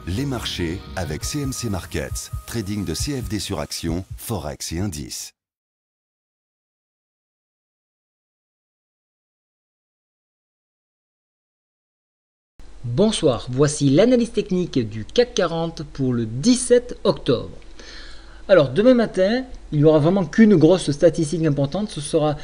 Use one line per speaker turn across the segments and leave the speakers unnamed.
Les marchés avec CMC Markets, trading de CFD sur action, Forex et indices.
Bonsoir, voici l'analyse technique du CAC 40 pour le 17 octobre. Alors demain matin, il n'y aura vraiment qu'une grosse statistique importante, ce sera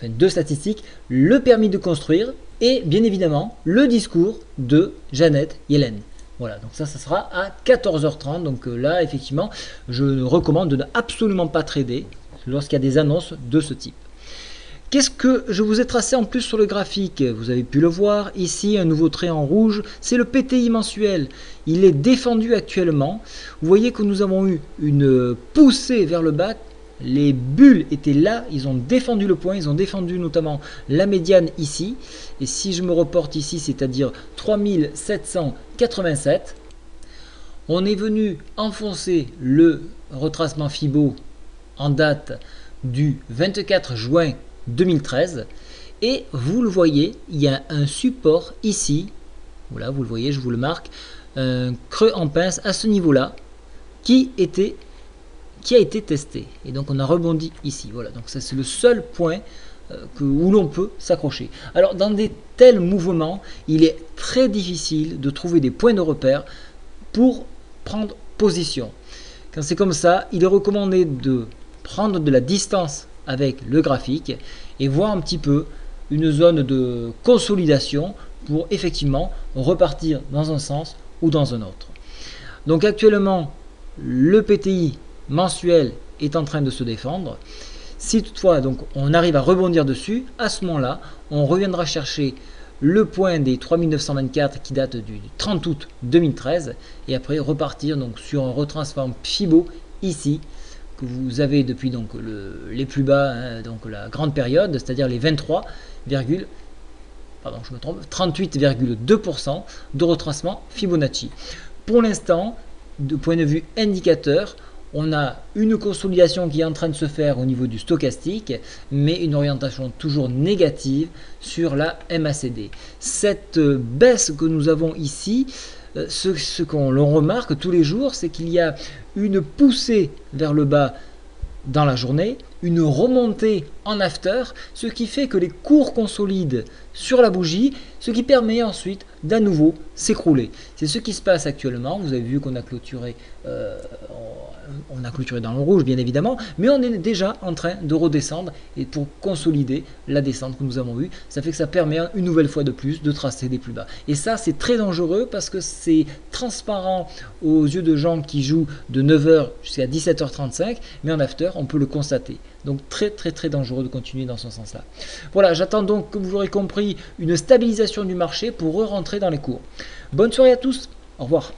deux statistiques, le permis de construire et bien évidemment le discours de Janet Yellen. Voilà, donc ça sera à 14h30, donc là effectivement je recommande de ne absolument pas trader lorsqu'il y a des annonces de ce type. Qu'est-ce que je vous ai tracé en plus sur le graphique? Vous avez pu le voir, ici un nouveau trait en rouge, c'est le PTI mensuel. Il est défendu actuellement. Vous voyez que nous avons eu une poussée vers le bas. Les bulles étaient là, ils ont défendu le point, ils ont défendu notamment la médiane ici. Et si je me reporte ici, c'est-à-dire 3787, on est venu enfoncer le retracement Fibo en date du 24 juin 2013 et vous le voyez, il y a un support ici, voilà, vous le voyez, je vous le marque, un creux en pince à ce niveau là qui a été testé et donc on a rebondi ici, voilà, donc ça c'est le seul point où l'on peut s'accrocher. Alors dans des tels mouvements, il est très difficile de trouver des points de repère pour prendre position. Quand c'est comme ça, il est recommandé de prendre de la distance avec le graphique et voir un petit peu une zone de consolidation pour effectivement repartir dans un sens ou dans un autre. Donc actuellement, le PTI mensuel est en train de se défendre. Si toutefois donc on arrive à rebondir dessus, à ce moment-là, on reviendra chercher le point des 3924 qui date du 30 août 2013 et après repartir donc sur un retransform Fibo ici que vous avez depuis donc les plus bas, hein, donc la grande période, c'est-à-dire les 38,2% de retracement Fibonacci. Pour l'instant, de point de vue indicateur, on a une consolidation qui est en train de se faire au niveau du stochastique, mais une orientation toujours négative sur la MACD. Cette baisse que nous avons ici, ce qu'on remarque tous les jours, c'est qu'il y a une poussée vers le bas dans la journée, une remontée en after, ce qui fait que les cours consolident sur la bougie, ce qui permet ensuite d'à nouveau s'écrouler. C'est ce qui se passe actuellement. Vous avez vu qu'on a clôturé, dans le rouge bien évidemment, mais on est déjà en train de redescendre et pour consolider la descente que nous avons eue, ça fait que ça permet une nouvelle fois de plus de tracer des plus bas. Et ça c'est très dangereux parce que c'est transparent aux yeux de gens qui jouent de 9h jusqu'à 17h35, mais en after on peut le constater. Donc très dangereux de continuer dans ce sens là. Voilà, j'attends donc, comme vous l'aurez compris, une stabilisation du marché pour re-rentrer dans les cours. Bonne soirée à tous, au revoir.